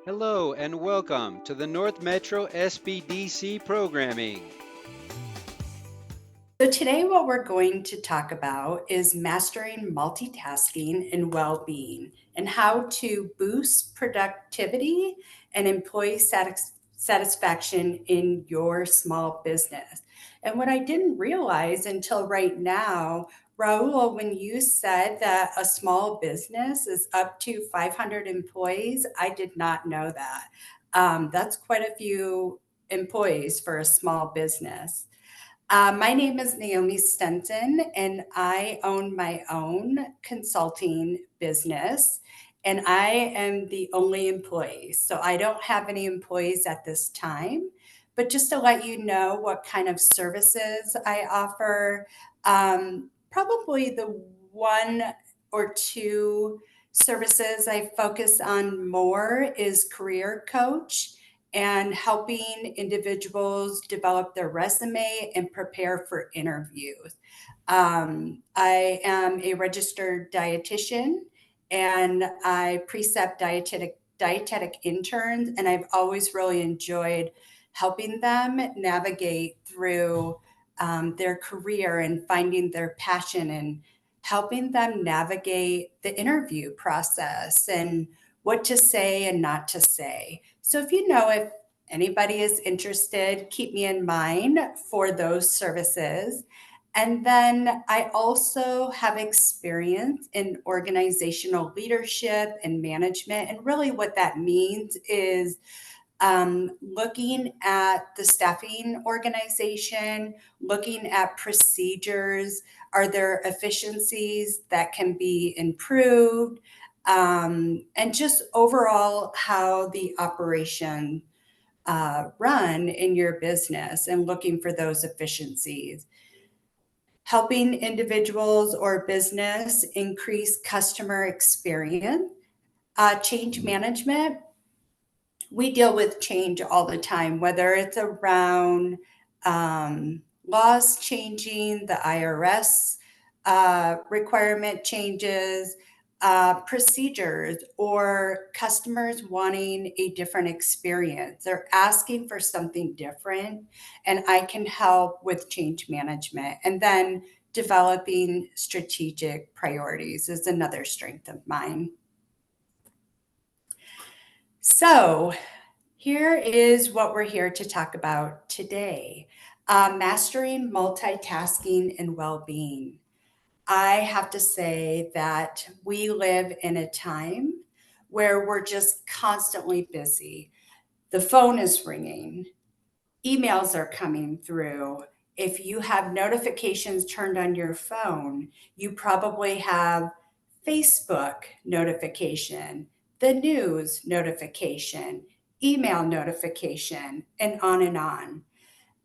Hello and welcome to the North Metro SBDC programming. So, today, what we're going to talk about is mastering multitasking and well being and how to boost productivity and employee satisfaction in your small business. And what I didn't realize until right now, Raul, when you said that a small business is up to 500 employees, I did not know that. That's quite a few employees for a small business. My name is Naomi Stenton, and I own my own consulting business. And I am the only employee. So I don't have any employees at this time. But just to let you know what kind of services I offer, probably the one or two services I focus on more is career coach and helping individuals develop their resume and prepare for interviews. I am a registered dietitian and I precept dietetic interns, and I've always really enjoyed helping them navigate through their career and finding their passion and helping them navigate the interview process and what to say and not to say. So if anybody is interested, keep me in mind for those services. And then I also have experience in organizational leadership and management. And really, what that means is looking at the staffing organization, looking at procedures. Are there efficiencies that can be improved? And just overall, how the operation run in your business and looking for those efficiencies. Helping individuals or business increase customer experience, change management. We deal with change all the time, whether it's around laws changing, the IRS requirement changes, procedures, or customers wanting a different experience. They're asking for something different, and I can help with change management. And then developing strategic priorities is another strength of mine. So, here is what we're here to talk about today, mastering multitasking and well being. I have to say that we live in a time where we're just constantly busy. The phone is ringing, emails are coming through. If you have notifications turned on your phone, you probably have Facebook notification, the news notification, email notification, and on and on.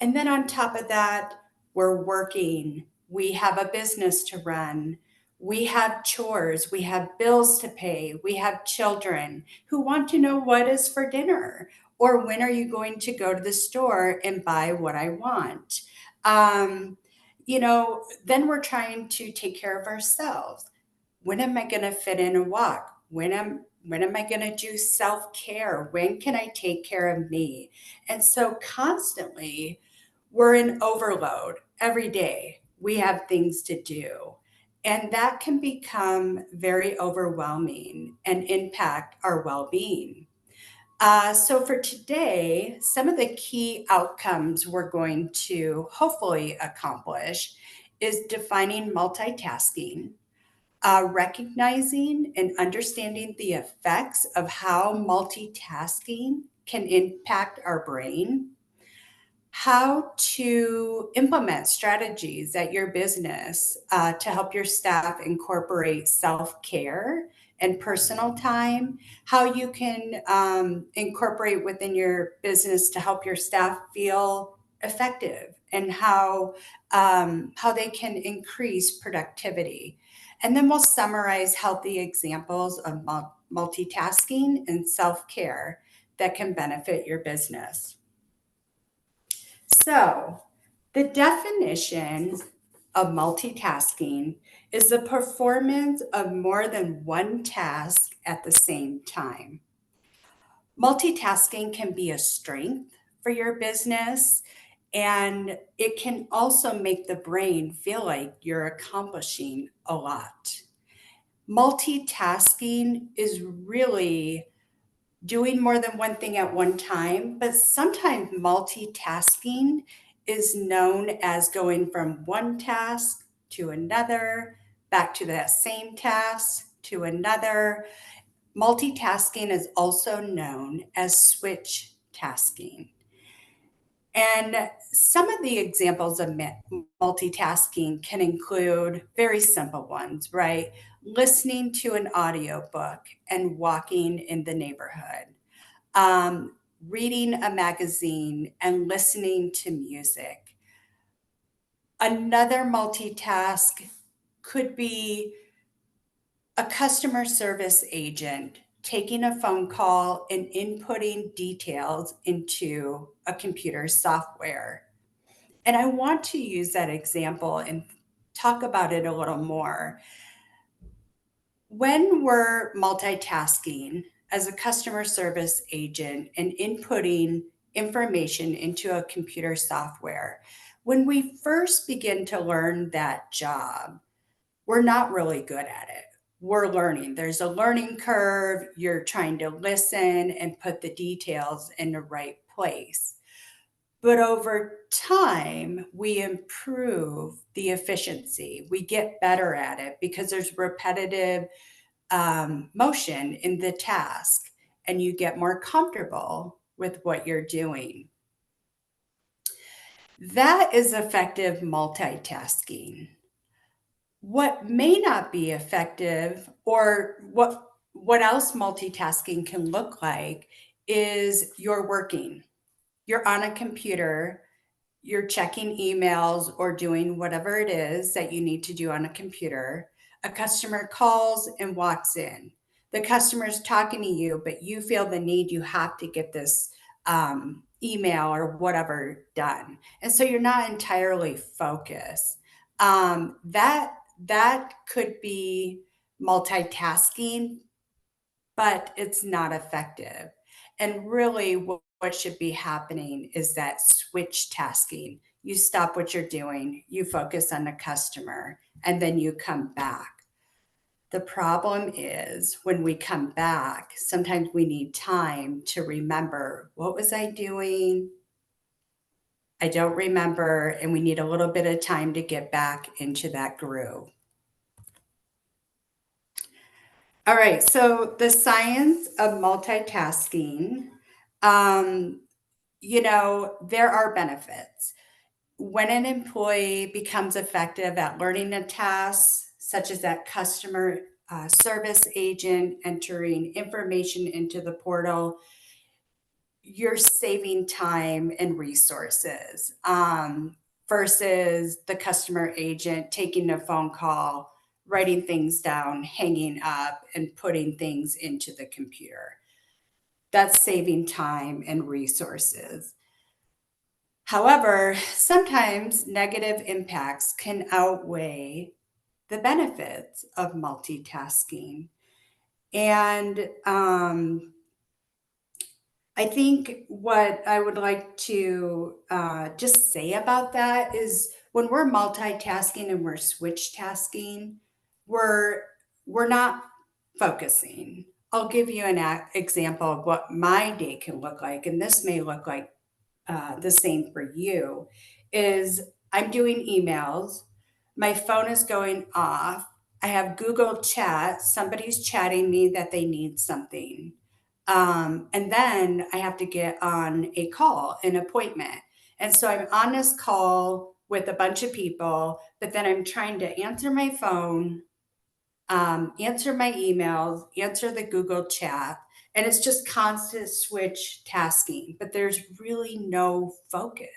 And then on top of that, we're working. We have a business to run. We have chores. We have bills to pay. We have children who want to know what is for dinner or when are you going to go to the store and buy what I want. Um, then we're trying to take care of ourselves. When am I going to fit in a walk? When am I going to do self-care? When can I take care of me? And so constantly we're in overload every day. We have things to do. And that can become very overwhelming and impact our well being. So, for today, some of the key outcomes we're going to hopefully accomplish is defining multitasking, recognizing and understanding the effects of how multitasking can impact our brain, how to implement strategies at your business to help your staff incorporate self care and personal time, how you can incorporate within your business to help your staff feel effective, and how they can increase productivity. And then we'll summarize healthy examples of multitasking and self care that can benefit your business. So, the definition of multitasking is the performance of more than one task at the same time. Multitasking can be a strength for your business, and it can also make the brain feel like you're accomplishing a lot. Multitasking is really doing more than one thing at one time, but sometimes multitasking is known as going from one task to another, back to that same task to another. Multitasking is also known as switch tasking. And some of the examples of multitasking can include very simple ones, right? Listening to an audiobook and walking in the neighborhood, reading a magazine and listening to music. Another multitask could be a customer service agent taking a phone call and inputting details into a computer software. And I want to use that example and talk about it a little more. When we're multitasking as a customer service agent and inputting information into a computer software, when we first begin to learn that job, we're not really good at it. We're learning. There's a learning curve. You're trying to listen and put the details in the right place. But over time, we improve the efficiency. We get better at it because there's repetitive motion in the task and you get more comfortable with what you're doing. That is effective multitasking. What may not be effective, or what else multitasking can look like, is you're working. You're on a computer, you're checking emails or doing whatever it is that you need to do on a computer. A customer calls and walks in. The customer's talking to you, but you feel the need, you have to get this email or whatever done. And so you're not entirely focused. That could be multitasking, but it's not effective. And really, what should be happening is that switch tasking. You stop what you're doing, you focus on the customer, and then you come back. The problem is when we come back, sometimes we need time to remember, what was I doing? I don't remember, and we need a little bit of time to get back into that groove. All right, so the science of multitasking, um, there are benefits. When an employee becomes effective at learning a task, such as that customer service agent entering information into the portal, you're saving time and resources, versus the customer agent taking a phone call, writing things down, hanging up, and putting things into the computer. That's saving time and resources. However, sometimes negative impacts can outweigh the benefits of multitasking. And I think what I would like to just say about that is when we're multitasking and we're switch tasking, we're we're not focusing. I'll give you an example of what my day can look like, and this may look like the same for you. Is I'm doing emails, my phone is going off, I have Google Chat, somebody's chatting me that they need something. And then I have to get on a call, an appointment. And so I'm on this call with a bunch of people, but then I'm trying to answer my phone, answer my emails, answer the Google Chat. And it's just constant switch tasking, but there's really no focus.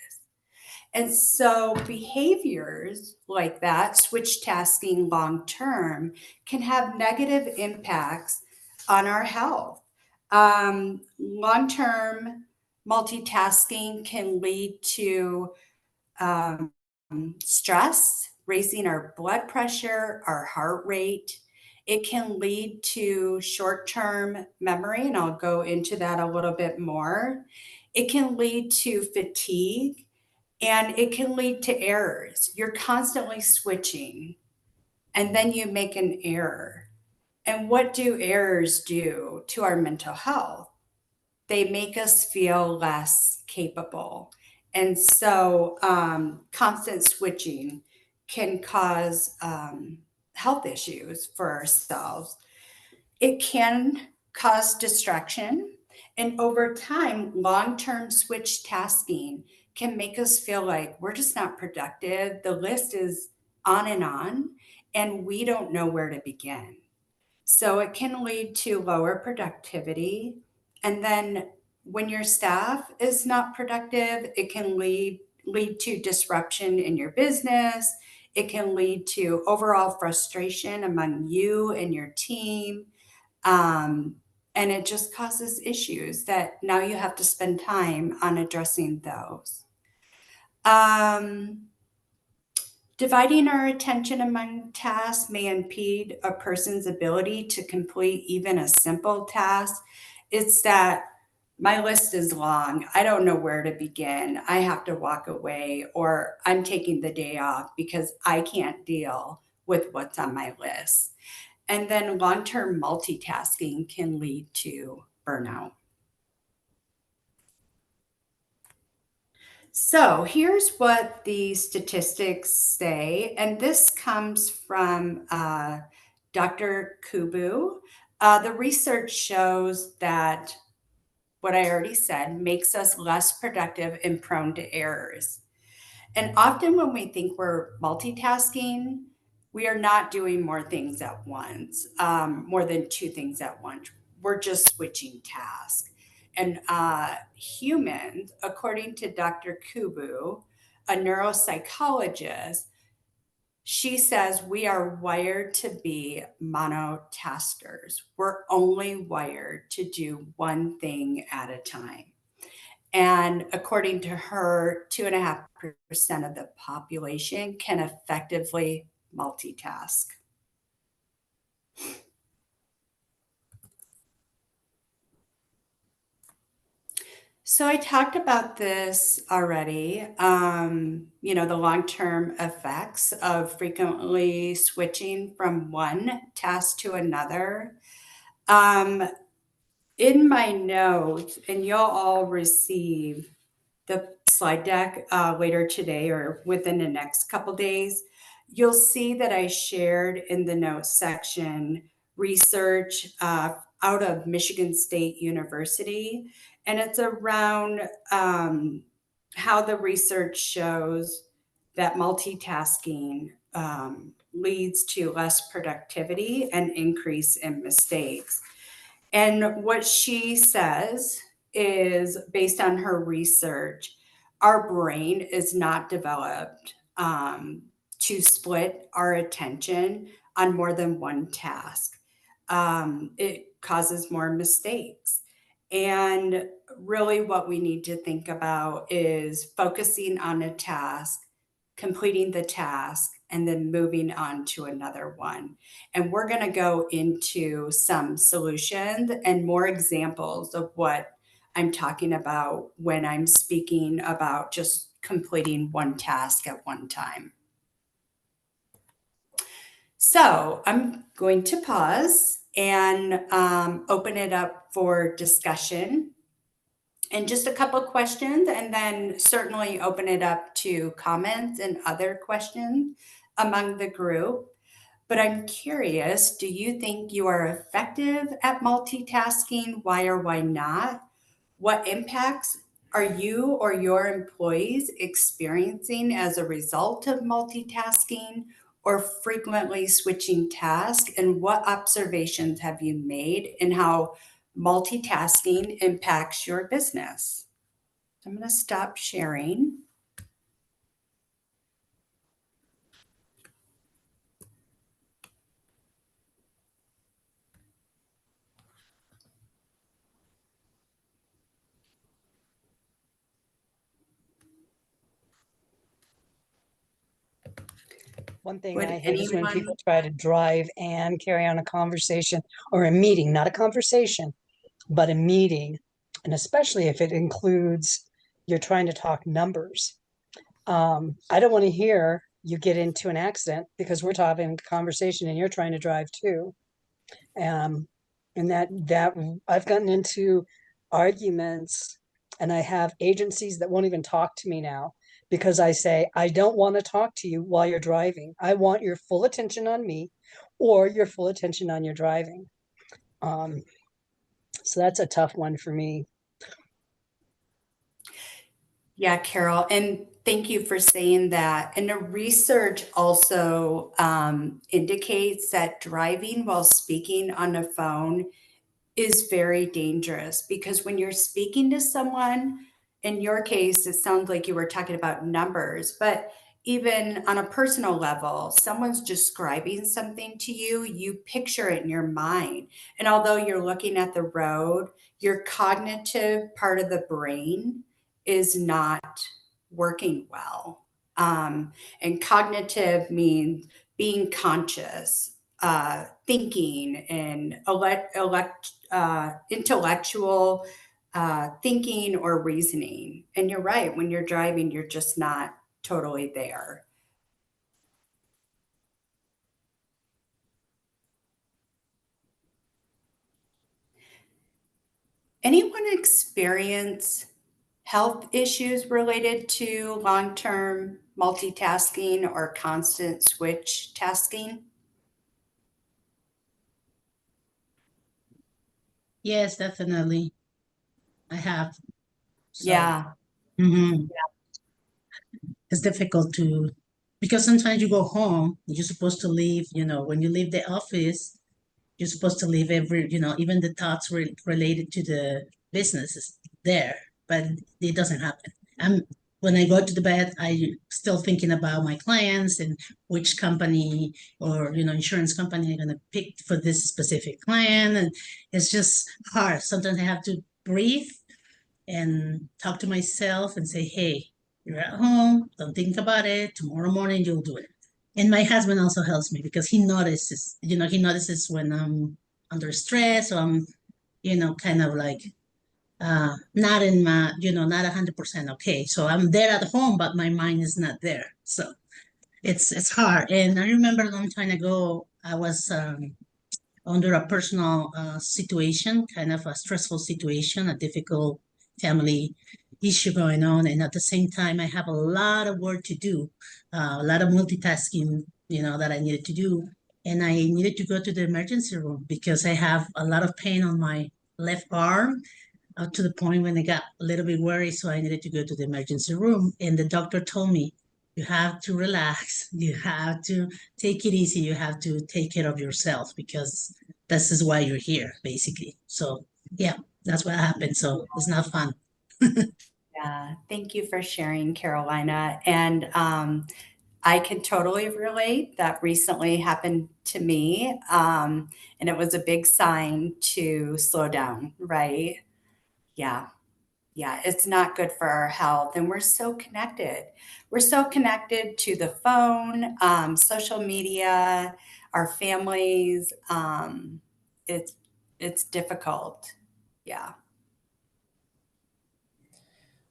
And so behaviors like that, switch tasking long term, can have negative impacts on our health. Long term multitasking can lead to stress, raising our blood pressure, our heart rate. It can lead to short term memory, and I'll go into that a little bit more. It can lead to fatigue, and it can lead to errors. You're constantly switching, and then you make an error. And what do errors do to our mental health? They make us feel less capable. And so, constant switching can cause health issues for ourselves. It can cause distraction. And over time, long term switch tasking can make us feel like we're just not productive. The list is on, and we don't know where to begin. So it can lead to lower productivity. And then when your staff is not productive, it can lead to disruption in your business. It can lead to overall frustration among you and your team. Um, and it just causes issues that now you have to spend time on addressing those. Um, Dividing our attention among tasks may impede a person's ability to complete even a simple task. It's that my list is long. I don't know where to begin. I have to walk away, or I'm taking the day off because I can't deal with what's on my list. And then long term multitasking can lead to burnout. So here's what the statistics say, and this comes from Dr. Kubu. The research shows that what I already said makes us less productive and prone to errors. And often when we think we're multitasking, we are not doing more things at once, more than two things at once. We're just switching tasks. And humans, according to Dr. Kubu, a neuropsychologist, she says we are wired to be monotaskers. We're only wired to do one thing at a time. And according to her, 2.5% of the population can effectively multitask. So I talked about this already. The long term effects of frequently switching from one task to another. Um, in my notes, and you'll all receive the slide deck later today or within the next couple days, you'll see that I shared in the notes section research out of Michigan State University, and it's around how the research shows that multitasking leads to less productivity and increase in mistakes. And what she says is based on her research, our brain is not developed to split our attention on more than one task. It causes more mistakes. And really, what we need to think about is focusing on a task, completing the task, and then moving on to another one. And we're going to go into some solutions and more examples of what I'm talking about when I'm speaking about just completing one task at one time. So I'm going to pause and open it up for discussion and just a couple questions, and then certainly open it up to comments and other questions among the group. But I'm curious, do you think you are effective at multitasking? Why or why not? What impacts are you or your employees experiencing as a result of multitasking or frequently switching tasks? And what observations have you made in how multitasking impacts your business? I'm going to stop sharing. One thing Would I hate is when anyone? people try to drive and carry on a conversation or a meeting, not a conversation, but a meeting. And especially if it includes you're trying to talk numbers. I don't want to hear you get into an accident because we're having a conversation and you're trying to drive too. Um, and that I've gotten into arguments and I have agencies that won't even talk to me now because I say, I don't want to talk to you while you're driving. I want your full attention on me or your full attention on your driving. Um, so that's a tough one for me. Yeah, Carol, and thank you for saying that. And the research also indicates that driving while speaking on the phone is very dangerous because when you're speaking to someone, in your case, it sounds like you were talking about numbers, but even on a personal level, someone's describing something to you, you picture it in your mind. And although you're looking at the road, your cognitive part of the brain is not working well. And cognitive means being conscious, thinking, and intellectual thinking or reasoning. And you're right, when you're driving, you're just not totally there. Anyone experience health issues related to long term multitasking or constant switch tasking? Yes, definitely. I have. So, Yeah, mhm. It's difficult to, because sometimes you go home, you're supposed to leave, when you leave the office, you're supposed to leave even the thoughts related to the business is there, but it doesn't happen. I'm When I go to the bed, I still thinking about my clients and which company or insurance company I'm gonna pick for this specific client, and it's just hard. Sometimes I have to breathe and talk to myself and say, hey, you're at home, don't think about it. Tomorrow morning you'll do it. And my husband also helps me because he notices when I'm under stress or I'm, kind of like not in my, not 100% okay. So I'm there at home, but my mind is not there. So it's hard. And I remember a long time ago, I was under a personal situation, kind of a stressful situation, a difficult family issue going on. And at the same time, I have a lot of work to do, a lot of multitasking, that I needed to do. And I needed to go to the emergency room because I have a lot of pain on my left arm to the point when I got a little bit worried. So I needed to go to the emergency room. And the doctor told me, you have to relax. You have to take it easy. You have to take care of yourself because this is why you're here, basically. So, yeah, that's what happened. So it's not fun. yeah. Thank you for sharing, Carolina. And I can totally relate. That recently happened to me. And it was a big sign to slow down, right? Yeah. Yeah, it's not good for our health. And we're so connected. We're so connected to the phone, social media, our families. It's it's difficult. Yeah.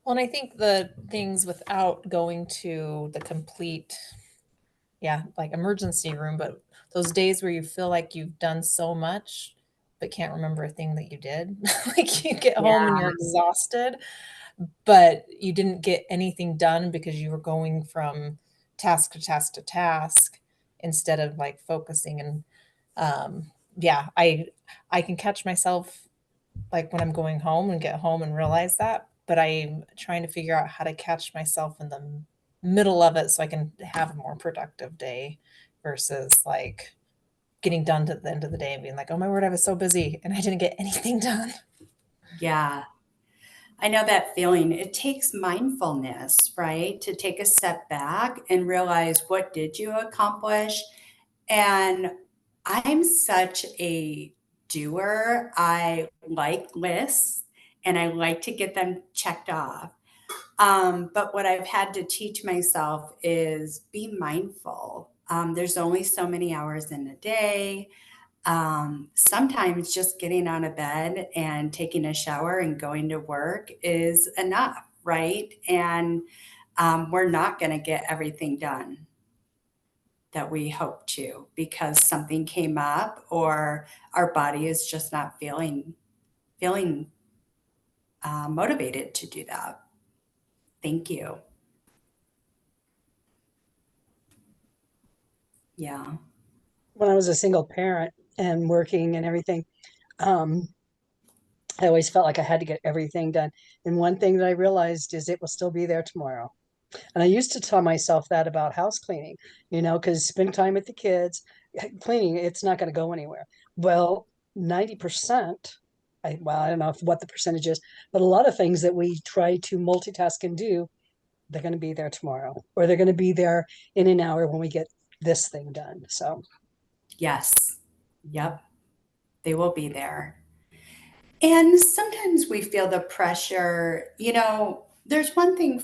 Well, and I think the things without going to the complete, yeah, like emergency room, but those days where you feel like you've done so much, but can't remember a thing that you did. Like you get home and you're exhausted, but you didn't get anything done because you were going from task to task to task instead of like focusing. And yeah, I can catch myself like when I'm going home and get home and realize that, but I'm trying to figure out how to catch myself in the middle of it so I can have a more productive day versus like getting done to the end of the day and being like, oh my word, I was so busy and I didn't get anything done. Yeah. I know that feeling. It takes mindfulness, right? To take a step back and realize what did you accomplish. And I'm such a doer. I like lists and I like to get them checked off. But what I've had to teach myself is be mindful. There's only so many hours in a day. Sometimes just getting out of bed and taking a shower and going to work is enough, right? And we're not going to get everything done that we hope to because something came up or our body is just not feeling motivated to do that. Thank you. Yeah. When I was a single parent and working and everything, um, I always felt like I had to get everything done. And one thing that I realized is it will still be there tomorrow. And I used to tell myself that about house cleaning, because spend time with the kids, cleaning, it's not going to go anywhere. Well, 90%, I don't know what the percentage is, but a lot of things that we try to multitask and do, they're going to be there tomorrow, or they're going to be there in an hour when we get this thing done. So, Yes. Yep. They will be there. And sometimes we feel the pressure, there's one thing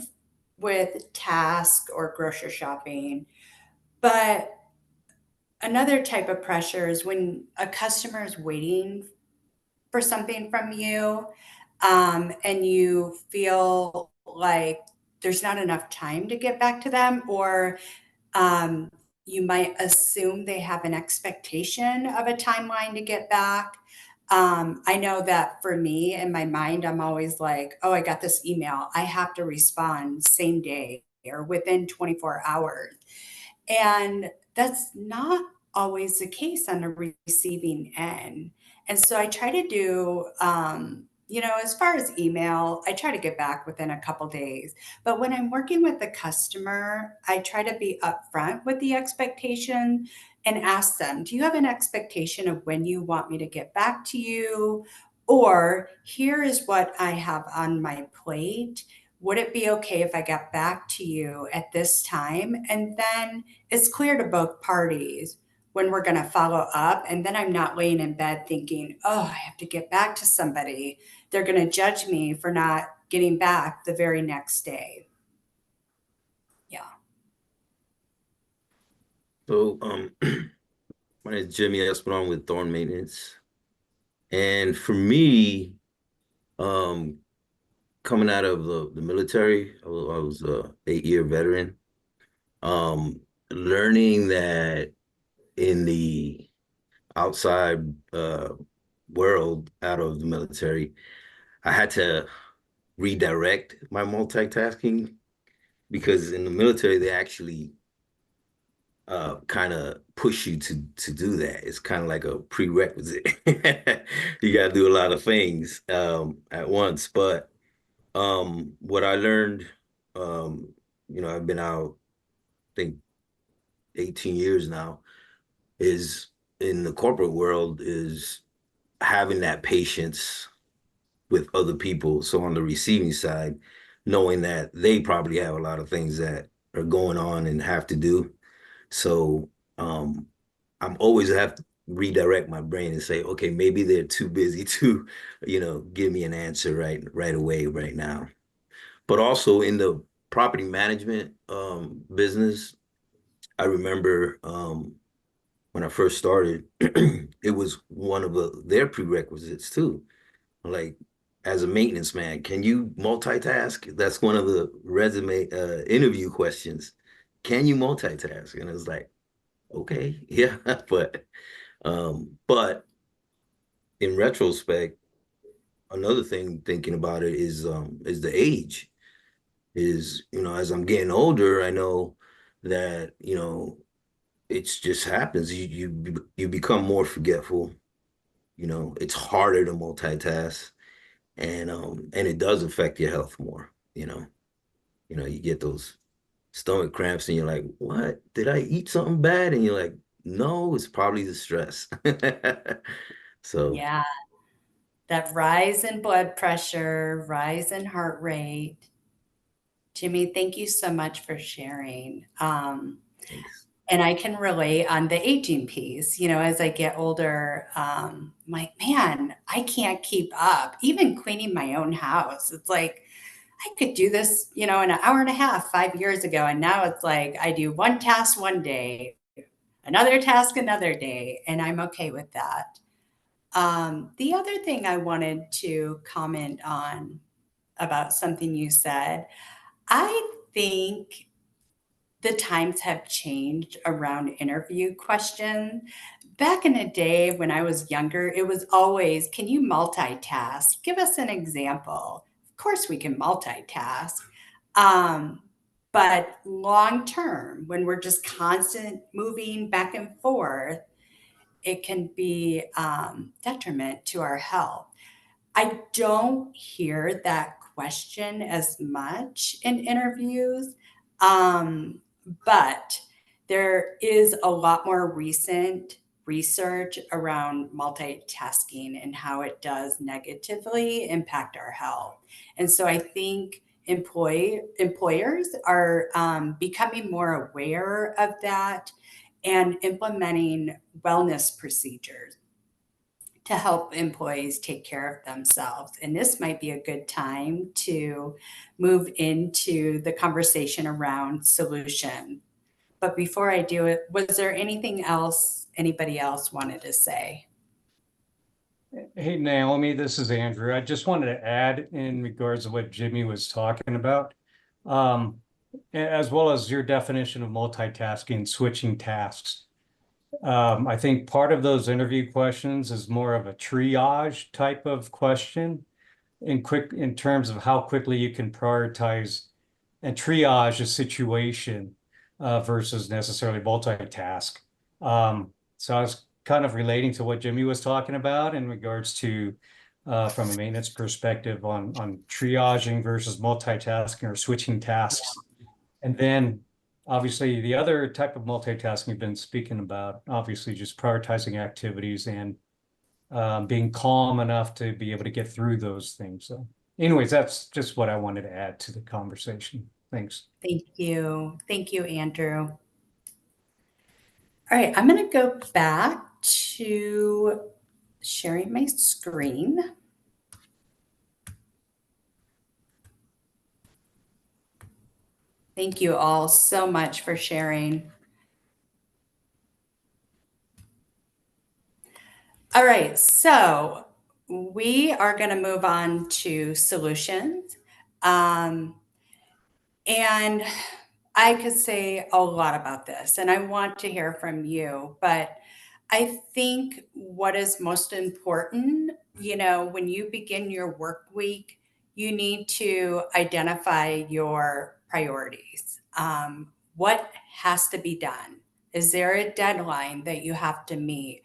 with task or grocery shopping, but another type of pressure is when a customer is waiting for something from you, and you feel like there's not enough time to get back to them, or um, you might assume they have an expectation of a timeline to get back. I know that for me in my mind, I'm always like, oh, I got this email. I have to respond same day or within 24 hours. And that's not always the case on the receiving end. And so I try to do, as far as email, I try to get back within a couple days. But when I'm working with the customer, I try to be upfront with the expectation and ask them, do you have an expectation of when you want me to get back to you? Or here is what I have on my plate. Would it be okay if I got back to you at this time? And then it's clear to both parties when we're going to follow up. And then I'm not laying in bed thinking, oh, I have to get back to somebody. They're going to judge me for not getting back the very next day. Yeah. So, my name is Jimmy Espinal with Thorn Maintenance. And for me, um, coming out of the military, I was a 8-year veteran. Learning that in the outside world out of the military, I had to redirect my multitasking because in the military they actually kind of push you to do that. It's kind of like a prerequisite. You got to do a lot of things at once. But what I learned, I've been out, I think 18 years now, is in the corporate world is having that patience with other people. So on the receiving side, knowing that they probably have a lot of things that are going on and have to do. So um, I'm always have to redirect my brain and say, okay, maybe they're too busy to, give me an answer right away, right now. But also in the property management business, I remember when I first started, it was one of their prerequisites too. Like as a maintenance man, can you multitask? That's one of the resume interview questions. Can you multitask? And it was like, okay, yeah, but in retrospect, another thing thinking about it is the age. Is, as I'm getting older, I know that, it's just happens. You become more forgetful. It's harder to multitask, and it does affect your health more. You get those stomach cramps, and you're like, "What? Did I eat something bad?" And you're like, "No, it's probably the stress." So Yeah. That rise in blood pressure, rise in heart rate. Jimmy, thank you so much for sharing. thanks. And I can relate on the aging piece. As I get older, I'm like, man, I can't keep up. Even cleaning my own house, it's like I could do this, in an hour and a half 5 years ago, and now it's like I do one task one day another task another day, and I'm okay with that. The other thing I wanted to comment on about something you said, I think the times have changed around interview questions. Back in the day when I was younger, it was always, can you multitask? Give us an example. Of course, we can multitask. Um, but long term, when we're just constant moving back and forth, it can be detriment to our health. I don't hear that question as much in interviews, but there is a lot more recent research around multitasking and how it does negatively impact our health. And so I think employers are becoming more aware of that and implementing wellness procedures to help employees take care of themselves. And this might be a good time to move into the conversation around solution. But before I do it, was there anything else anybody else wanted to say? Hey, Naomi, this is Andrew. I just wanted to add in regards to what Jimmy was talking about, as well as your definition of multitasking, switching tasks. I think part of those interview questions is more of a triage type of question in terms of how quickly you can prioritize and triage a situation versus necessarily multitask. So I was kind of relating to what Jimmy was talking about in regards to from a maintenance perspective on triaging versus multitasking or switching tasks. And then obviously the other type of multitasking we've been speaking about, obviously just prioritizing activities and being calm enough to be able to get through those things. So anyways, that's just what I wanted to add to the conversation. Thanks. Thank you. Thank you, Andrew. All right, I'm going to go back to sharing my screen. Thank you all so much for sharing. All right, so we are going to move on to solutions. And I could say a lot about this, and I want to hear from you, but I think what is most important, when you begin your work week, you need to identify your priorities. What has to be done? Is there a deadline that you have to meet?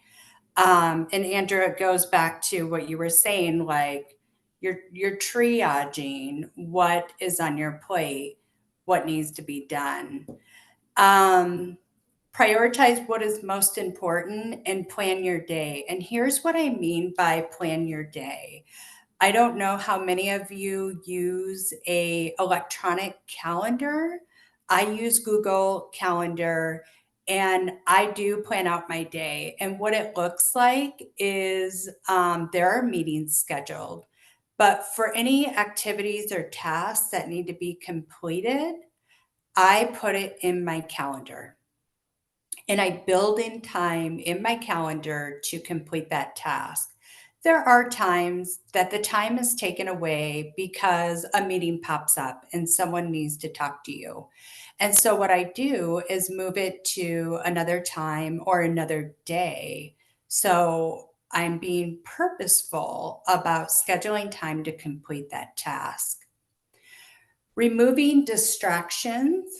And Andrew, it goes back to what you were saying, like you're triaging what is on your plate, what needs to be done. Um, Prioritize what is most important and plan your day. And here's what I mean by plan your day. I don't know how many of you use a electronic calendar. I use Google Calendar and I do plan out my day. And what it looks like is there are meetings scheduled, but for any activities or tasks that need to be completed, I put it in my calendar and I build in time in my calendar to complete that task. There are times that the time is taken away because a meeting pops up and someone needs to talk to you. And so, what I do is move it to another time or another day. So, I'm being purposeful about scheduling time to complete that task. Removing distractions.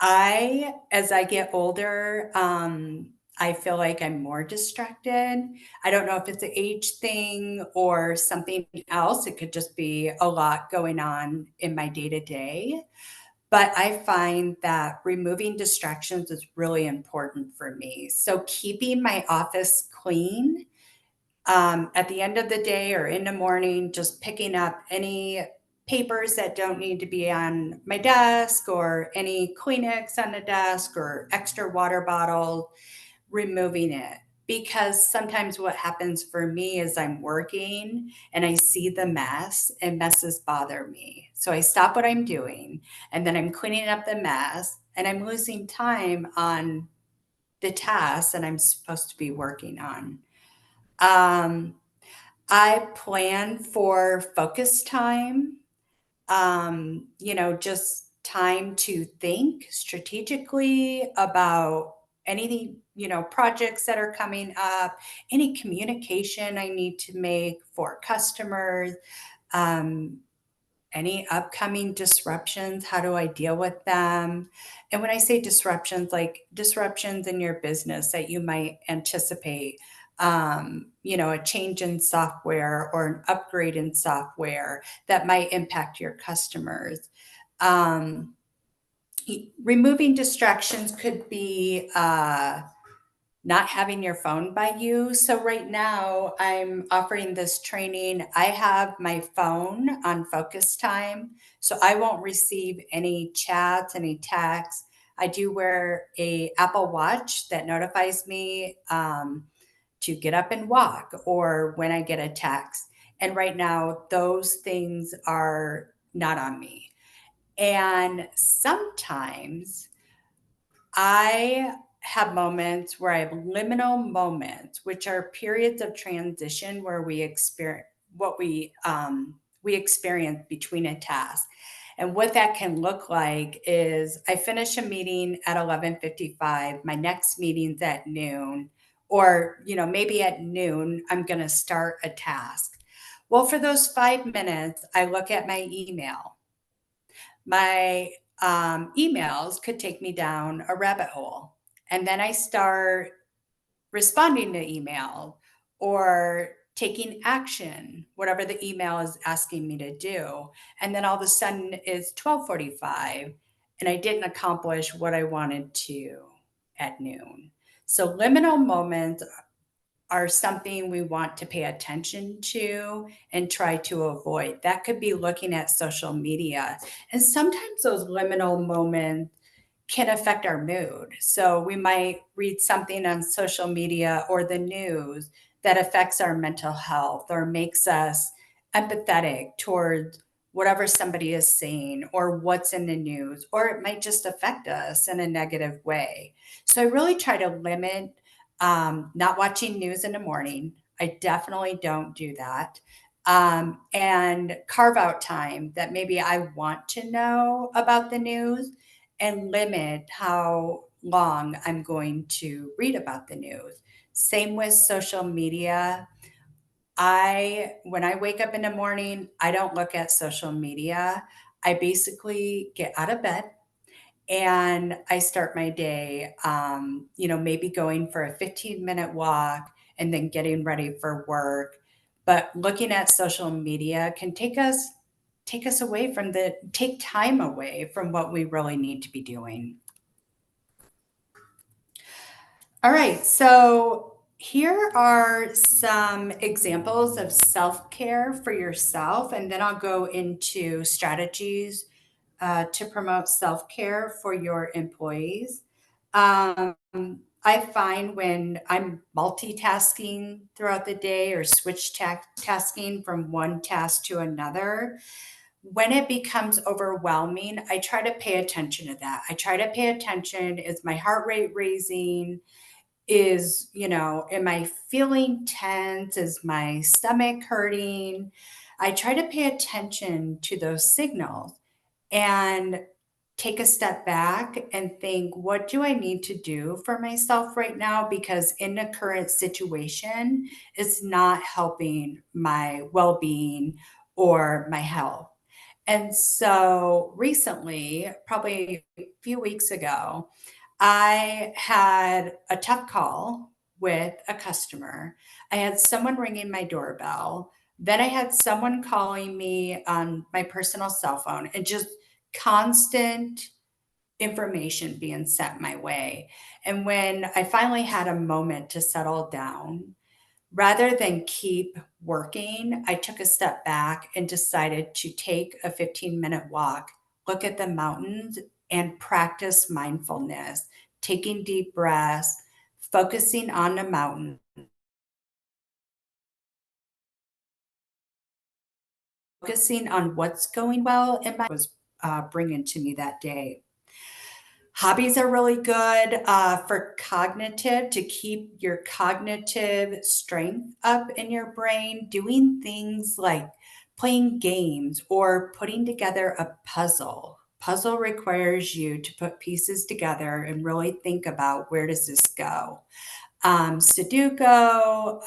As I get older, I feel like I'm more distracted. I don't know if it's an age thing or something else. It could just be a lot going on in my day to day. But I find that removing distractions is really important for me. So keeping my office clean at the end of the day or in the morning, just picking up any papers that don't need to be on my desk or any Kleenex on the desk or extra water bottle, removing it. Because sometimes what happens for me is I'm working and I see the mess and messes bother me. So I stop what I'm doing and then I'm cleaning up the mess and I'm losing time on the tasks that I'm supposed to be working on. I plan for focus time, just time to think strategically about anything, projects that are coming up, any communication I need to make for customers, um, any upcoming disruptions, how do I deal with them? And when I say disruptions, like disruptions in your business that you might anticipate, a change in software or an upgrade in software that might impact your customers. Um, Removing distractions could be not having your phone by you. So right now I'm offering this training. I have my phone on focus time, so I won't receive any chats, any texts. I do wear a Apple Watch that notifies me to get up and walk or when I get a text. And right now those things are not on me. And sometimes I have moments where I have liminal moments, which are periods of transition where we experience what we experience between a task. And what that can look like is I finish a meeting at 11:55, my next meeting's at noon, or maybe at noon I'm going to start a task. Well, for those 5 minutes, I look at my email. My emails could take me down a rabbit hole. And then I start responding to email or taking action, whatever the email is asking me to do. And then all of a sudden it's 12:45 and I didn't accomplish what I wanted to at noon. So liminal moments are something we want to pay attention to and try to avoid. That could be looking at social media. And sometimes those liminal moments can affect our mood. So we might read something on social media or the news that affects our mental health or makes us empathetic towards whatever somebody is saying or what's in the news, or it might just affect us in a negative way. So I really try to limit not watching news in the morning. I definitely don't do that. And carve out time that maybe I want to know about the news and limit how long I'm going to read about the news. Same with social media. When I wake up in the morning, I don't look at social media. I basically get out of bed and I start my day, maybe going for a 15-minute walk and then getting ready for work. But looking at social media can take time away from what we really need to be doing. All right, so here are some examples of self-care for yourself, and then I'll go into strategies to promote self-care for your employees. I find when I'm multitasking throughout the day or tasking from one task to another, when it becomes overwhelming, I try to pay attention to that. I try to pay attention. Is my heart rate raising? Am I feeling tense? Is my stomach hurting? I try to pay attention to those signals and take a step back and think, what do I need to do for myself right now? Because in the current situation, it's not helping my well being or my health. And so recently, probably a few weeks ago, I had a tough call with a customer. I had someone ringing my doorbell. Then I had someone calling me on my personal cell phone and just constant information being sent my way. And when I finally had a moment to settle down, rather than keep working, I took a step back and decided to take a 15-minute walk, look at the mountains, and practice mindfulness, taking deep breaths, focusing on the mountain, focusing on what's going well and was bringing to me that day. Hobbies are really good for cognitive, to keep your cognitive strength up in your brain. Doing things like playing games or putting together a puzzle. Puzzle requires you to put pieces together and really think about, where does this go? Sudoku,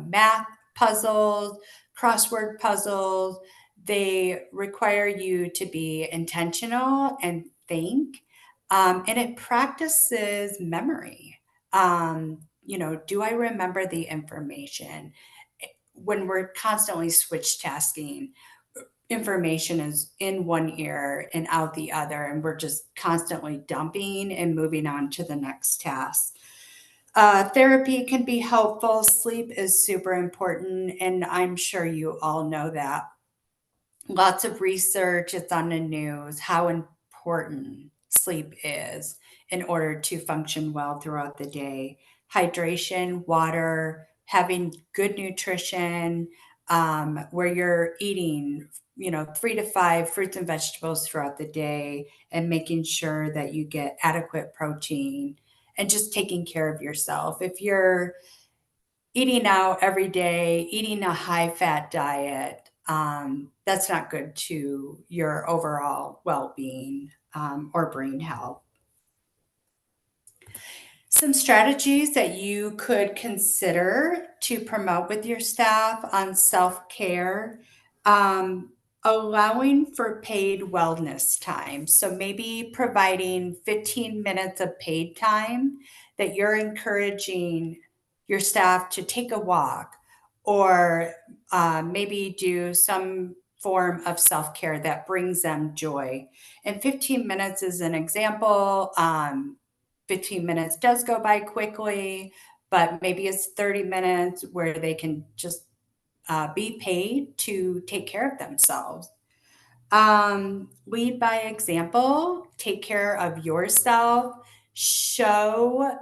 math puzzles, crossword puzzles, they require you to be intentional and think. And it practices memory. Do I remember the information? When we're constantly switch tasking, information is in one ear and out the other, and we're just constantly dumping and moving on to the next task. Therapy can be helpful. Sleep is super important, and I'm sure you all know that. Lots of research, it's on the news, how important sleep is in order to function well throughout the day. Hydration, water, having good nutrition, where you're eating, 3 to 5 fruits and vegetables throughout the day, and making sure that you get adequate protein, and just taking care of yourself. If you're eating out every day, eating a high fat diet, that's not good to your overall well being, or brain health. Some strategies that you could consider to promote with your staff on self care: allowing for paid wellness time. So maybe providing 15 minutes of paid time that you're encouraging your staff to take a walk, or maybe do some form of self care that brings them joy. And 15 minutes is an example. 15 minutes does go by quickly, but maybe it's 30 minutes where they can just be paid to take care of themselves. Lead by example, take care of yourself, show,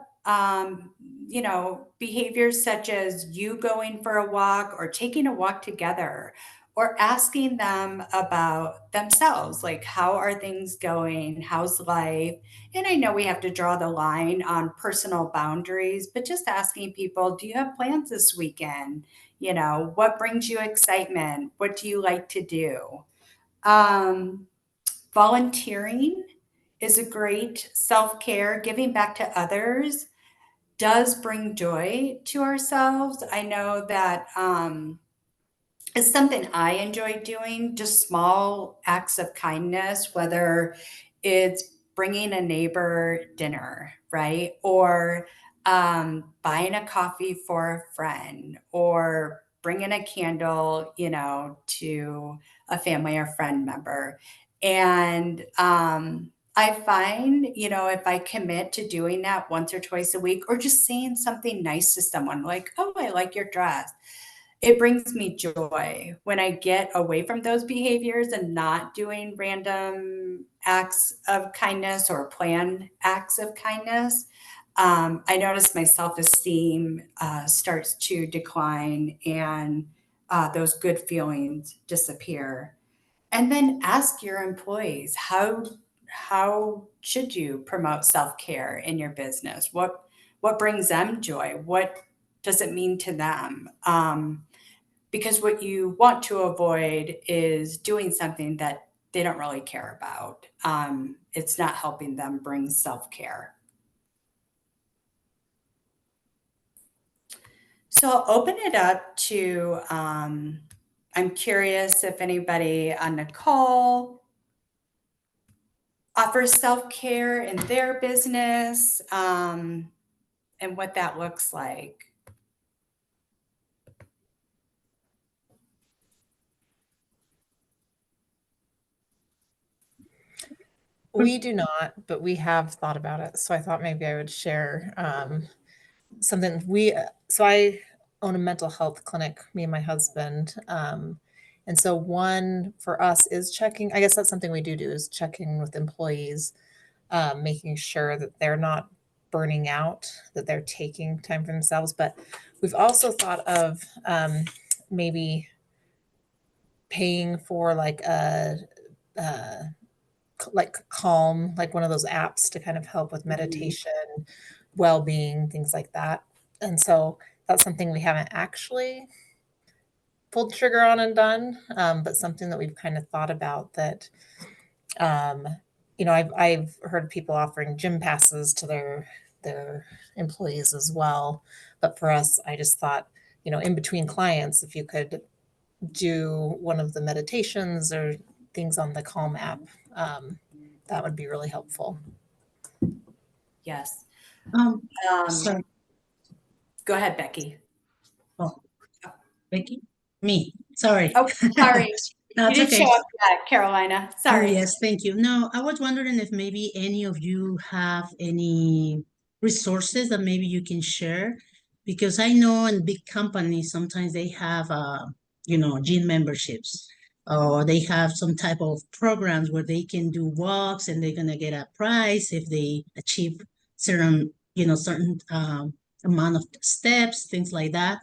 behaviors such as you going for a walk or taking a walk together, or asking them about themselves, like, how are things going? How's life? And I know we have to draw the line on personal boundaries, but just asking people, do you have plans this weekend? What brings you excitement? What do you like to do? Um, Volunteering is a great self care. Giving back to others does bring joy to ourselves. I know that it's something I enjoy doing, just small acts of kindness, whether it's bringing a neighbor dinner, right? Or buying a coffee for a friend, or bringing a candle, to a family or friend member. And I find, if I commit to doing that once or twice a week, or just saying something nice to someone like, oh, I like your dress, it brings me joy when I get away from those behaviors and not doing random acts of kindness or planned acts of kindness. I notice my self esteem starts to decline, and those good feelings disappear. And then ask your employees, how should you promote self care in your business? What brings them joy? What does it mean to them? Because what you want to avoid is doing something that they don't really care about. It's not helping them bring self care. So I'll open it up to, I'm curious if anybody on the call offers self care in their business, and what that looks like. We do not, but we have thought about it. So I thought maybe I would share something. So I own a mental health clinic, me and my husband. And so one for us is checking, I guess that's something we do is checking with employees, making sure that they're not burning out, that they're taking time for themselves. But we've also thought of maybe paying for like a like Calm, like one of those apps to kind of help with meditation, well-being, things like that. And so that's something we haven't actually pulled the trigger on and done, but something that we've kind of thought about that, I've heard people offering gym passes to their employees as well. But for us, I just thought, in between clients, if you could do one of the meditations or things on the Calm app, that would be really helpful. Yes. Um, sorry. Go ahead, Becky. Oh, Becky? Me. Sorry. Oh, sorry. No, You it's didn't okay. show up yet, Carolina. Oh, Sorry. yes, thank you. No, I was wondering if maybe any of you have any resources that maybe you can share. Because I know in big companies, sometimes they have, gym memberships. Or they have some type of programs where they can do walks and they're gonna get a prize if they achieve certain amount of steps, things like that.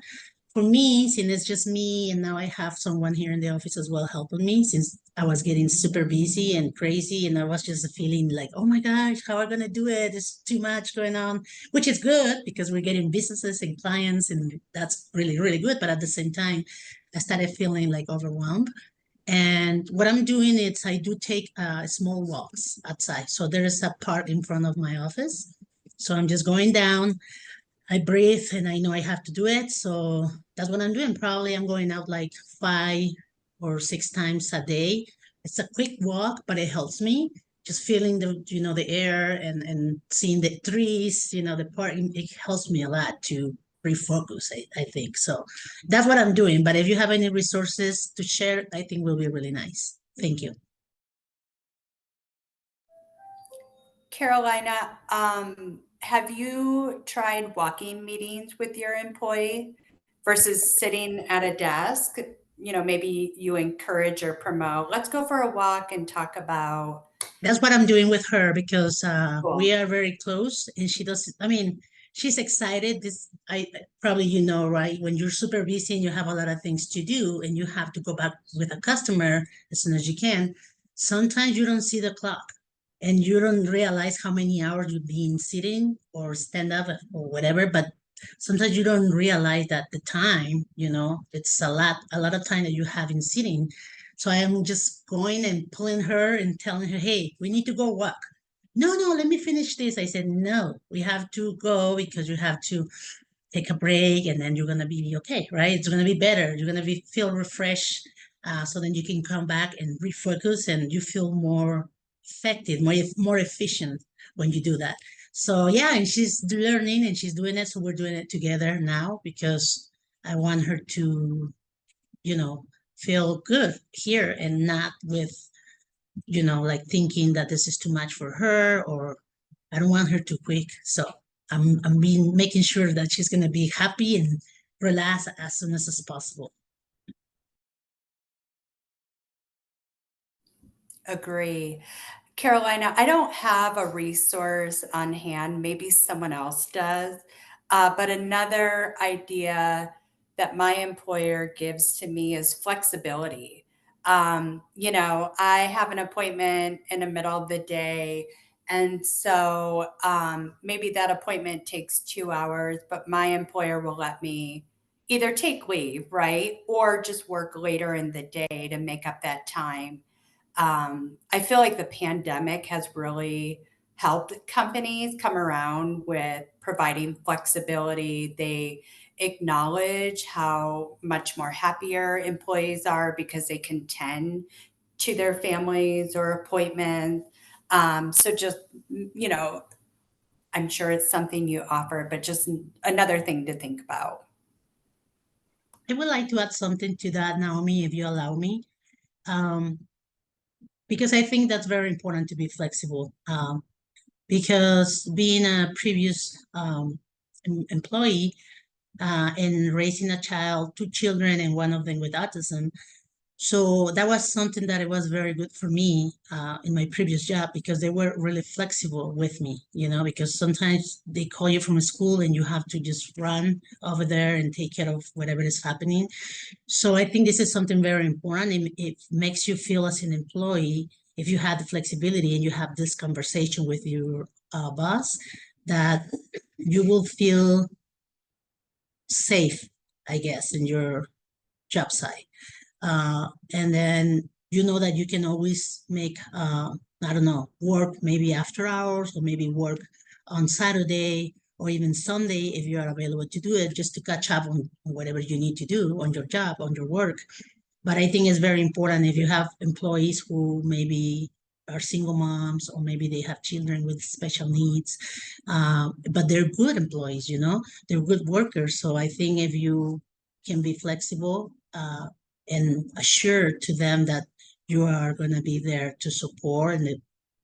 For me, since it's just me, and now I have someone here in the office as well helping me, since I was getting super busy and crazy, and I was just feeling like, oh my gosh, how am I gonna do it? There's too much going on, which is good because we're getting businesses and clients, and that's really, really good. But at the same time, I started feeling like overwhelmed. And what I'm doing is I do take small walks outside. So there is a park in front of my office. So I'm just going down, I breathe and I know I have to do it. So that's what I'm doing. Probably I'm going out like 5 or 6 times a day. It's a quick walk, but it helps me. Just feeling the air and seeing the trees, the park, it helps me a lot to refocus, I think. So that's what I'm doing. But if you have any resources to share, I think will be really nice. Thank you. Carolina, have you tried walking meetings with your employee versus sitting at a desk? Maybe you encourage or promote, let's go for a walk and talk about. That's what I'm doing with her because Cool. we are very close and she does, I mean, she's excited. I probably, right? When you're super busy and you have a lot of things to do and you have to go back with a customer as soon as you can, sometimes you don't see the clock and you don't realize how many hours you've been sitting or stand up or whatever. But sometimes you don't realize that the time, it's a lot of time that you have in sitting. So I am just going and pulling her and telling her, hey, we need to go walk. No, let me finish this. I said, no, we have to go because you have to take a break and then you're going to be okay, right? It's going to be better. You're going to feel refreshed. So then you can come back and refocus and you feel more effective, more efficient when you do that. So yeah, and she's learning and she's doing it. So we're doing it together now because I want her to, feel good here and not with, like thinking that this is too much for her or I don't want her to quit. So I'm making sure that she's gonna be happy and relax as soon as possible. Agree. Carolina, I don't have a resource on hand. Maybe someone else does. But another idea that my employer gives to me is flexibility. I have an appointment in the middle of the day. And so maybe that appointment takes 2 hours, but my employer will let me either take leave, right? Or just work later in the day to make up that time. I feel like the pandemic has really helped companies come around with providing flexibility. They acknowledge how much more happier employees are because they can tend to their families or appointments. So just, I'm sure it's something you offer, but just another thing to think about. I would like to add something to that, Naomi, if you allow me. Because I think that's very important to be flexible. Because being a previous employee and raising a child, 2 children, and one of them with autism, so that was something that it was very good for me in my previous job because they were really flexible with me, because sometimes they call you from school and you have to just run over there and take care of whatever is happening. So I think this is something very important. It makes you feel as an employee, if you have the flexibility and you have this conversation with your boss, that you will feel safe, I guess, in your job site. And then you know that you can always make, I don't know, work maybe after hours, or maybe work on Saturday or even Sunday if you are available to do it, just to catch up on whatever you need to do on your job, on your work. But I think it's very important if you have employees who maybe are single moms, or maybe they have children with special needs, but they're good employees, you know, they're good workers. So I think if you can be flexible and assure to them that you are going to be there to support in the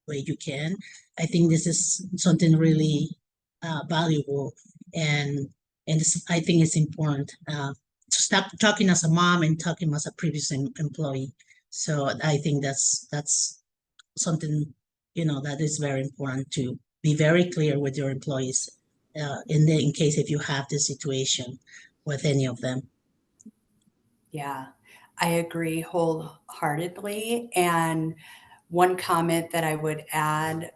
way you can, I think this is something really valuable, and I think it's important to stop talking as a mom and talking as a previous employee. So I think that's something, you know, that is very important, to be very clear with your employees in case if you have this situation with any of them. Yeah, I agree wholeheartedly. And one comment that I would add,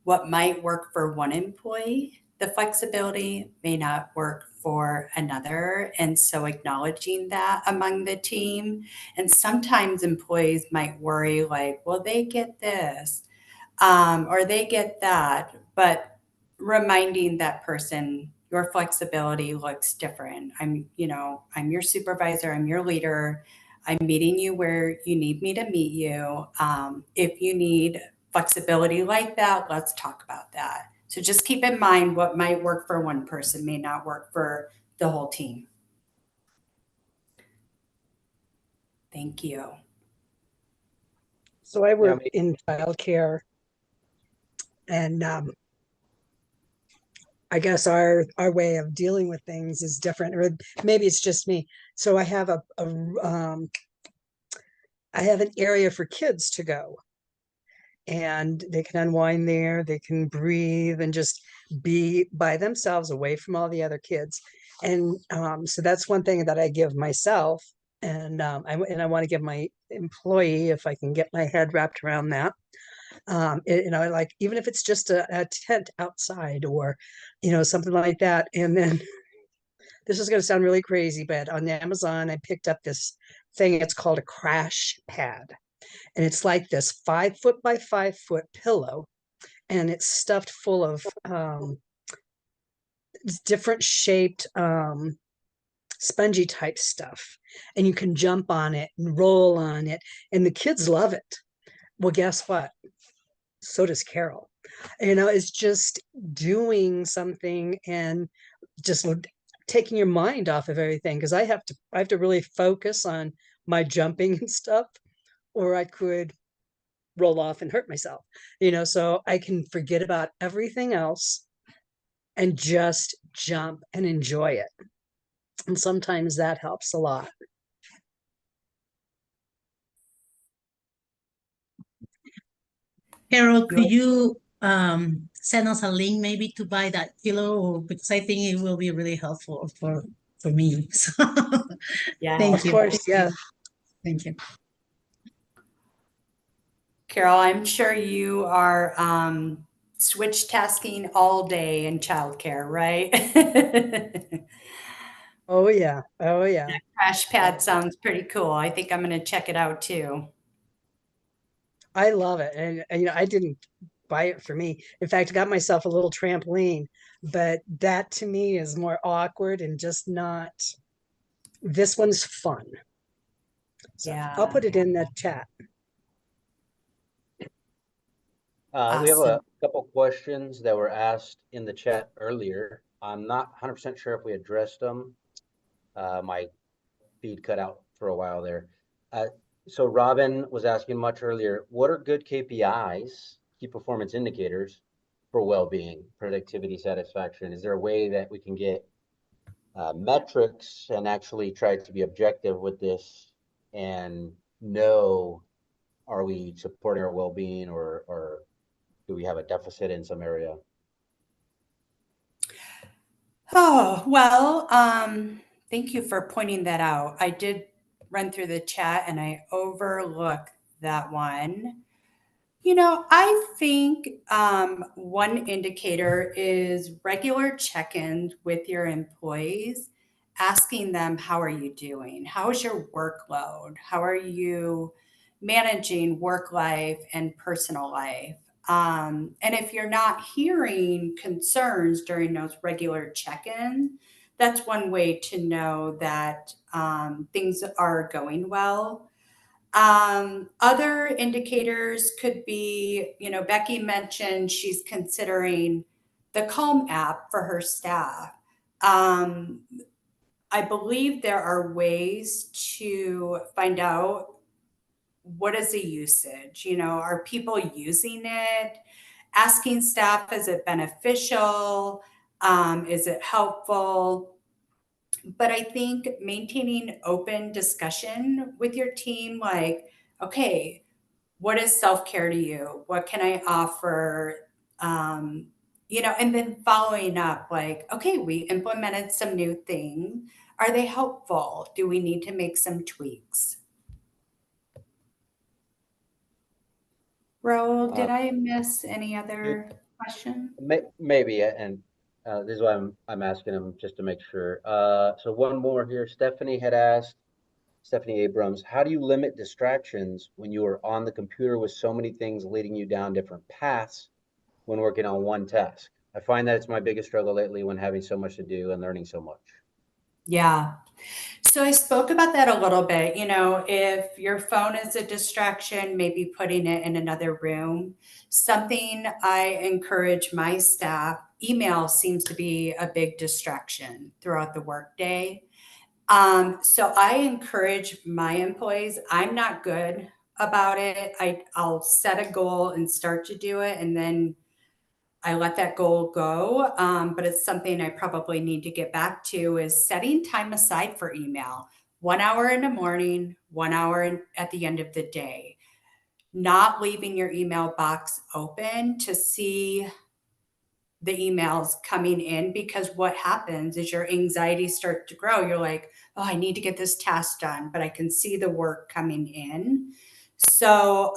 what might work for one employee, the flexibility may not work for another. And so acknowledging that among the team. And sometimes employees might worry, like, well, they get this, or they get that. But reminding that person, your flexibility looks different. I'm your supervisor, I'm your leader. I'm meeting you where you need me to meet you. If you need flexibility like that, let's talk about that. So just keep in mind what might work for one person may not work for the whole team. Thank you. So I work in childcare, and I guess our way of dealing with things is different, or maybe it's just me. So I have I have an area for kids to go, and they can unwind there, they can breathe and just be by themselves away from all the other kids. And so that's one thing that I give myself, and I want to give my employee, if I can get my head wrapped around that. You know, like, even if it's just a tent outside, or, you know, something like that. And then this is going to sound really crazy, but on Amazon, I picked up this thing. It's called a crash pad. And it's like this 5 foot by 5 foot pillow. And it's stuffed full of different shaped spongy type stuff. And you can jump on it and roll on it. And the kids love it. Well, guess what? So does Carol. You know, it's just doing something and just taking your mind off of everything. Because I have to really focus on my jumping and stuff, or I could roll off and hurt myself. You know, so I can forget about everything else and just jump and enjoy it. And sometimes that helps a lot. Carol, could you send us a link maybe to buy that pillow? Or, because I think it will be really helpful for me. So, Yeah. thank Of you. course, yeah. Thank you. Carol, I'm sure you are switch tasking all day in childcare, right? Oh yeah. Oh yeah. That crash pad sounds pretty cool. I think I'm going to check it out too. I love it. And, you know, I didn't buy it for me. In fact, I got myself a little trampoline, but that to me is more awkward and just not. This one's fun. So Yeah. I'll put it in the chat. We have a Awesome. couple questions that were asked in the chat earlier. I'm not 100% sure if we addressed them. My feed cut out for a while there. So Robin was asking much earlier, what are good KPIs, key performance indicators, for well-being, productivity, satisfaction? Is there a way that we can get metrics and actually try to be objective with this and know, are we supporting our well-being, or do we have a deficit in some area? Oh, well, thank you for pointing that out. I did run through the chat and I overlooked that one. I think one indicator is regular check-ins with your employees, asking them, how are you doing? How is your workload? How are you managing work life and personal life? And if you're not hearing concerns during those regular check-ins, that's one way to know that things are going well. Other indicators could be, Becky mentioned she's considering the Calm app for her staff. I believe there are ways to find out what is the usage. Are people using it? Asking staff, is it beneficial? Is it helpful? But I think maintaining open discussion with your team, like, okay, what is self-care to you? What can I offer? And then following up, like, okay, we implemented some new things. Are they helpful? Do we need to make some tweaks? Raul, did Uh, I miss any you, other question? maybe, and this is why I'm asking them just to make sure. So one more here. Stephanie had asked, Stephanie Abrams, how do you limit distractions when you are on the computer with so many things leading you down different paths when working on one task? I find that it's my biggest struggle lately when having so much to do and learning so much. Yeah. So I spoke about that a little bit. If your phone is a distraction, maybe putting it in another room. Something I encourage my staff, email seems to be a big distraction throughout the workday. So I encourage my employees, I'm not good about it. I'll set a goal and start to do it, and then I let that goal go. But it's something I probably need to get back to is setting time aside for email. 1 hour in the morning, 1 hour at the end of the day. Not leaving your email box open to see the emails coming in, because what happens is your anxiety starts to grow. You're like, oh, I need to get this task done, but I can see the work coming in. So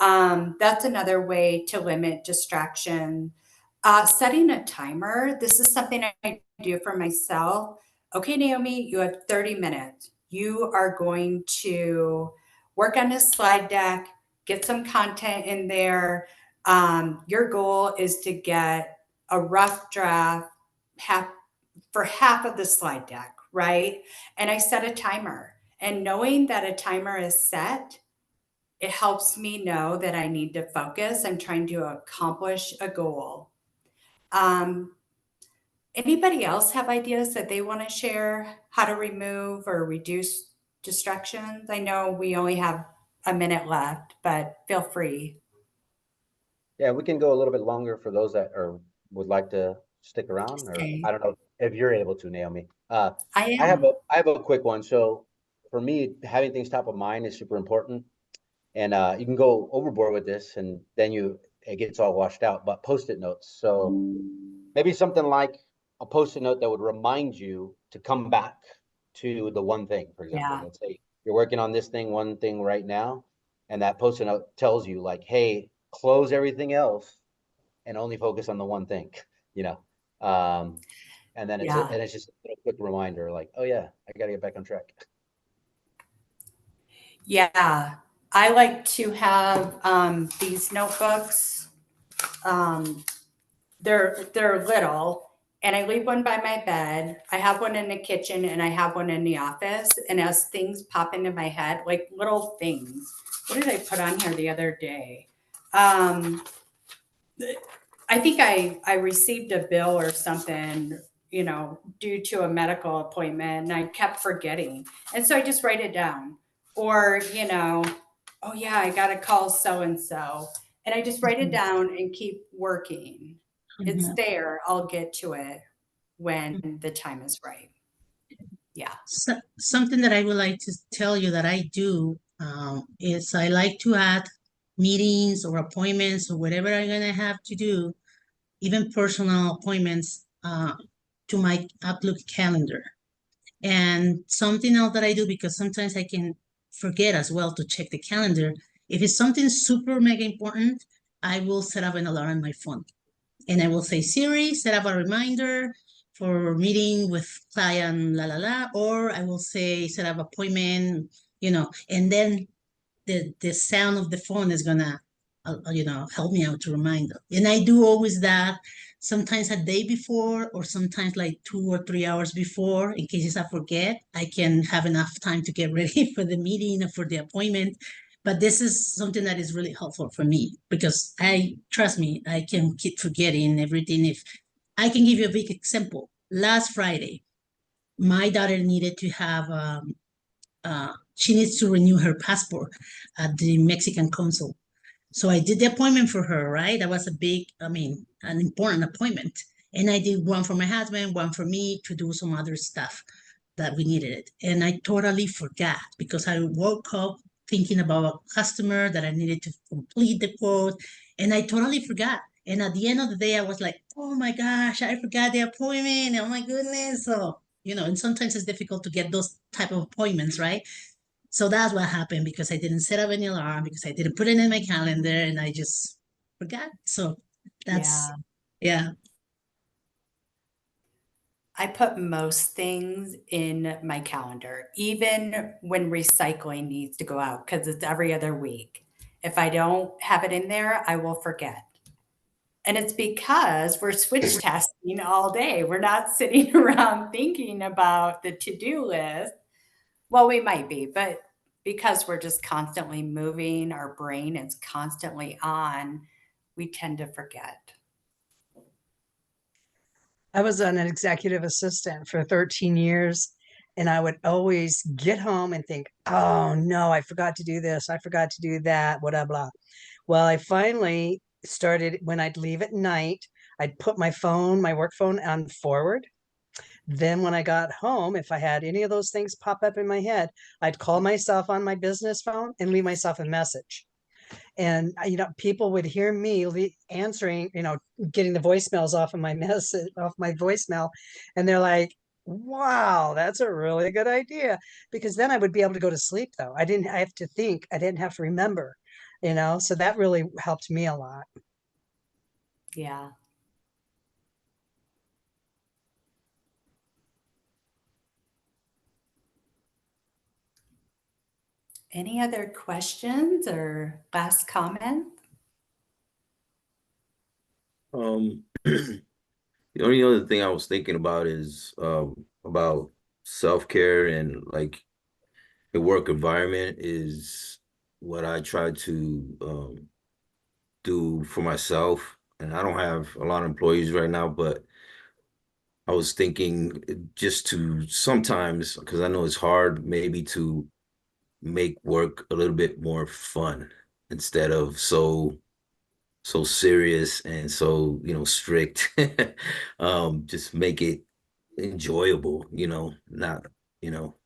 that's another way to limit distraction. Setting a timer. This is something I do for myself. Okay, Naomi, you have 30 minutes. You are going to work on this slide deck, get some content in there. Your goal is to get a rough draft for half of the slide deck, right? And I set a timer. And knowing that a timer is set, it helps me know that I need to focus. I'm trying to accomplish a goal. Anybody else have ideas that they want to share how to remove or reduce distractions? I know we only have a minute left, but feel free. Yeah, we can go a little bit longer for those that would like to stick around, or Okay. I don't know if you're able to, Naomi. I I have am. a quick one. So for me, having things top of mind is super important. And you can go overboard with this, and then it gets all washed out. But post-it notes. So maybe something like a post-it note that would remind you to come back to the one thing. For example, Yeah. let's say you're working on this thing, one thing right now, and that post-it note tells you like, "Hey, close everything else and only focus on the one thing." You know, um, and then Yeah. it's just a quick reminder, like, "Oh yeah, I got to get back on track." Yeah. I like to have these notebooks. Um, they're little, and I leave one by my bed. I have one in the kitchen, and I have one in the office. And as things pop into my head, like little things. What did I put on here the other day? I think I received a bill or something, due to a medical appointment, and I kept forgetting. And so I just write it down. Or, oh yeah, I got to call so and so. And I just write it down and keep working. It's Mhm. there. I'll get to it when the time is right. Yeah. Something that I would like to tell you that I do is I like to add meetings or appointments or whatever I'm gonna have to do, even personal appointments, to my Outlook calendar. And something else that I do, because sometimes I can forget as well to check the calendar. If it's something super mega important, I will set up an alarm on my phone. And I will say, Siri, set up a reminder for meeting with client, la la la, or I will say, set up appointment, and then the sound of the phone is gonna, help me out to remind them. And I do always that, sometimes a day before, or sometimes like 2 or 3 hours before, in case I forget, I can have enough time to get ready for the meeting or for the appointment. But this is something that is really helpful for me, because trust me, I can keep forgetting everything. If I can give you a big example, last Friday, my daughter needed to have she needs to renew her passport at the Mexican consul. So I did the appointment for her, right? That was an important appointment. And I did one for my husband, one for me, to do some other stuff that we needed. And I totally forgot, because I woke up thinking about a customer that I needed to complete the quote, and I totally forgot. And at the end of the day, I was like, oh my gosh, I forgot the appointment. Oh my goodness. So, and sometimes it's difficult to get those type of appointments, right? So that's what happened, because I didn't set up any alarm, because I didn't put it in my calendar, and I just forgot. So that's, yeah. I put most things in my calendar, even when recycling needs to go out, because it's every other week. If I don't have it in there, I will forget. And it's because we're switch tasking all day. We're not sitting around thinking about the to-do list. Well, we might be, but because we're just constantly moving, our brain is constantly on, we tend to forget. I was an executive assistant for 13 years, and I would always get home and think, oh no, I forgot to do this. I forgot to do that, blah, blah. Well, I finally started when I'd leave at night, I'd put my phone, my work phone on forward. Then when I got home, if I had any of those things pop up in my head, I'd call myself on my business phone and leave myself a message. And people would hear me answering, getting the voicemails off of my message, off my voicemail, and they're like, wow, that's a really good idea. Because then I would be able to go to sleep, though. I didn't have to think, I didn't have to remember, so that really helped me a lot. Yeah. Any other questions or last comment? The only other thing I was thinking about is about self-care, and like the work environment is what I try to do for myself. And I don't have a lot of employees right now, but I was thinking just to sometimes, because I know it's hard, maybe to make work a little bit more fun instead of so serious and so strict. Just make it enjoyable, not you know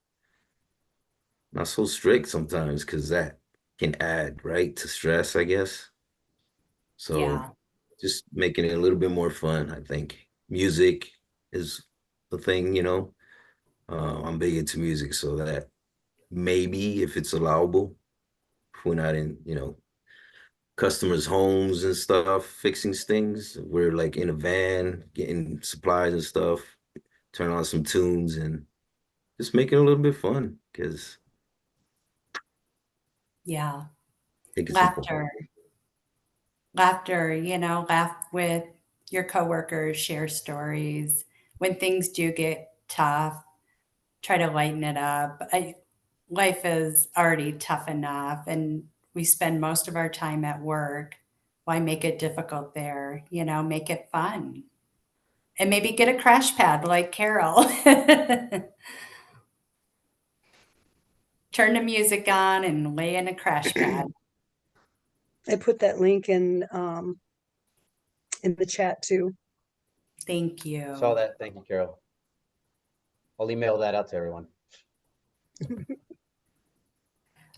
not so strict sometimes, because that can add right to stress, I guess. So Yeah. just making it a little bit more fun. I think music is the thing. I'm big into music, so that maybe if it's allowable, if we're not in customers' homes and stuff, fixing things. We're like in a van, getting supplies and stuff, turn on some tunes and just make it a little bit fun, because Yeah. I think it's important. Laughter, laugh with your coworkers, share stories. When things do get tough, try to lighten it up. Life is already tough enough, and we spend most of our time at work. Why make it difficult there? Make it fun. And maybe get a crash pad like Carol. Turn the music on and lay in a crash pad. I put that link in the chat too. Thank you. Saw that. Thank you, Carol. I'll email that out to everyone.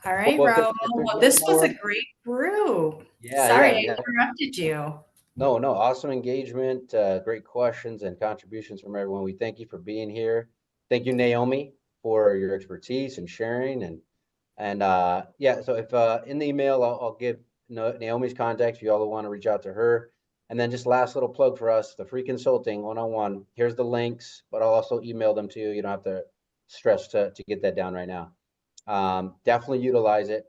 All right, Well, Raul. if there's Well, no this was a more, great group. yeah, Sorry yeah, I no, interrupted you. no, no, awesome engagement, great questions and contributions from everyone. We thank you for being here. Thank you, Naomi, for your expertise and sharing, and yeah. So if in the email, I'll give Naomi's contact if you all want to reach out to her. And then just last little plug for us, the free consulting one-on-one. Here's the links, but I'll also email them to you. You don't have to stress to get that down right now. Definitely utilize it.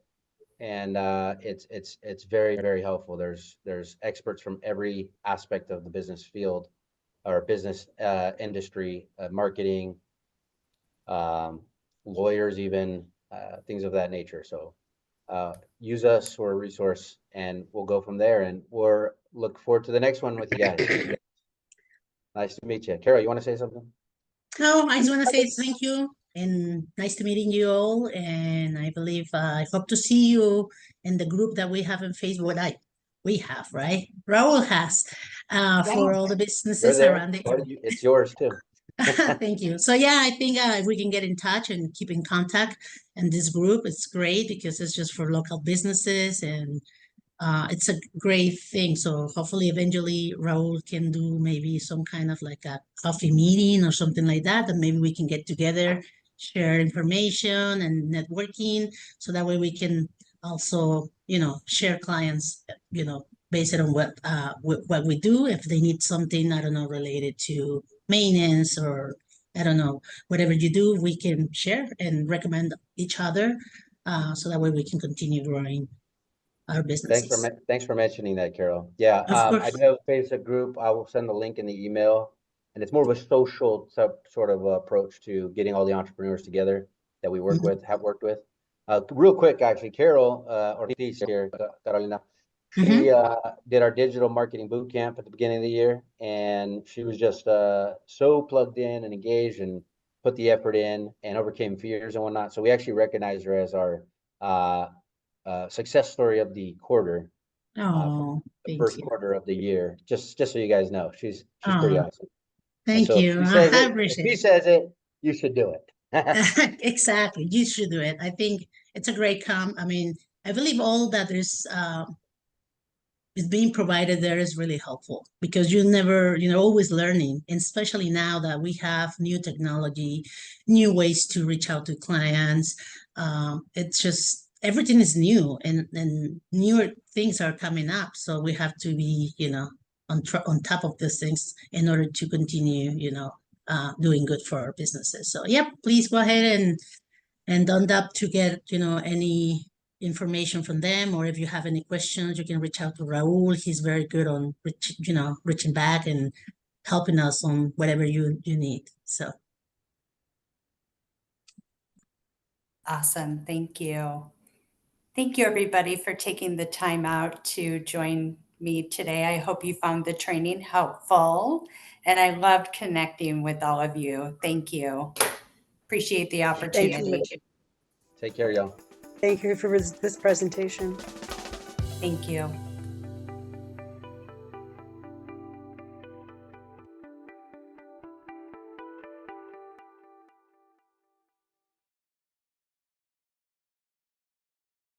And it's very, very helpful. There's experts from every aspect of the business field or business industry, marketing, lawyers, even things of that nature. So use us for a resource, and we'll go from there. And we'll look forward to the next one with you guys. Nice to meet you. Carol, you want to say something? No, I just want to say thank you and nice to meeting you all. And I believe I hope to see you in the group that we have in Facebook. We have, right? Raul has for all the You're businesses there. around the It's yours too. Thank you. So yeah, I think if we can get in touch and keep in contact in this group, it's great because it's just for local businesses and it's a great thing. So hopefully eventually Raul can do maybe some kind of like a coffee meeting or something like that, and maybe we can get together, share information and networking, so that way we can also, share clients, based on what we do. If they need something, I don't know, related to maintenance or I don't know, whatever you do, we can share and recommend each other, so that way we can continue growing our businesses. Thanks for mentioning that, Carol. Yeah, Of I course. do have a Facebook group. I will send the link in the email, and it's more of a social sort of approach to getting all the entrepreneurs together that we work Mhm. with, have worked with. Real quick, actually, Carol Ortiz here, Carolina, she did our digital marketing boot camp at the beginning of the year, and she was just so plugged in and engaged and put the effort in and overcame fears and whatnot. So we actually recognized her as our success story of the quarter, Oh, the thank first you. quarter of the year. Just so you guys know, she's pretty Oh, awesome. And thank so if you. she says I it, appreciate you should do it. it. Exactly. You should do it. I think it's a great I mean, I believe all that is being provided there is really helpful because you never, always learning, and especially now that we have new technology, new ways to reach out to clients. It's just everything is new and newer things are coming up. So we have to be, on top of these things in order to continue, doing good for our businesses. So yep, please go ahead and don't doubt to get, any information from them, or if you have any questions, you can reach out to Raul. He's very good on reaching back and helping us on whatever you need. So Awesome. Thank you. Thank you, everybody, for taking the time out to join me today. I hope you found the training helpful, and I loved connecting with all of you. Thank you. Appreciate the opportunity. Take care, y'all. Thank you for this presentation. Thank you.